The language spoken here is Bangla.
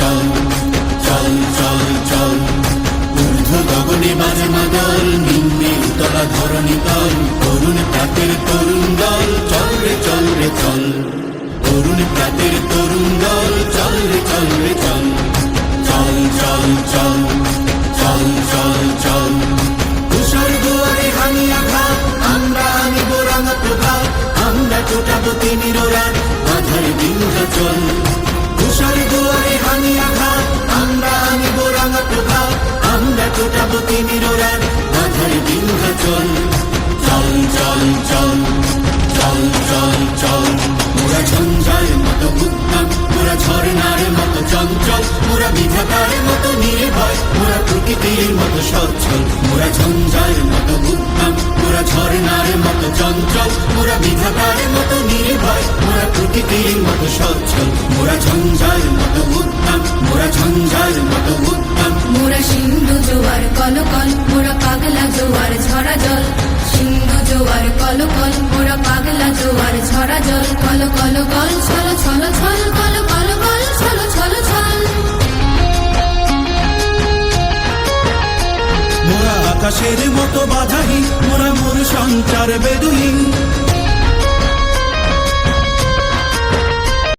চল চল চল চল ঊর্ধ্ব গগনে বাজে মাদল, নিম্নে উতলা ধরণী তল, তরুণ প্রাতের তরুণ দল, চল রে চল রে চল, তরুণ প্রাতের তরুণ দল, চল রে চল রে চল, চল চল চল চল চল চল। তুষার দুয়ারে হানি আঘাত, আমরা আনিব রাঙা প্রভাত, আমরা টোটাবো তিমির রাত, বাধার বিন্ধ্যাচল। তুষার দুয়ারে হানি আঘাত, আমরা আনিব রাঙা প্রভাত, আমরা টোটাবো তিমির রাত, বাধার বিন্ধ্যাচল। চল চল চল চল চল চল। মোরা ঝঞ্ঝার মতো উদ্যম, মোরা ঝর্ণার মতো চঞ্চল, মোরা বিধাতার মতো নির্ভয়, মোরা প্রকৃতির মতো সচ্ছল। মোরা ঝঞ্ঝার মতো উদ্যম, মোরা ঝর্ণার মতো চঞ্চল, মোরা বিধাতার মতো নির্ভয়, মোরা প্রকৃতির মতো সচ্ছল। মোরা ঝঞ্ঝার মতো উদ্যম, মোরা ঝঞ্ঝার মতো উদ্যম। মোরা সিন্ধু জোয়ার কলকল, মোরা পাগলা জোয়ার ঝরা জল, সিন্ধু জোয়ার কলকল, মোরা পাগলা জোয়ার ঝরা জল, কল কল গল ছল ছল ছল, কল কল গল ছল ছল ছল। মোরা আকাশের মতো বাধাহীন, মোরা মোর সঞ্চার বেদুহীন,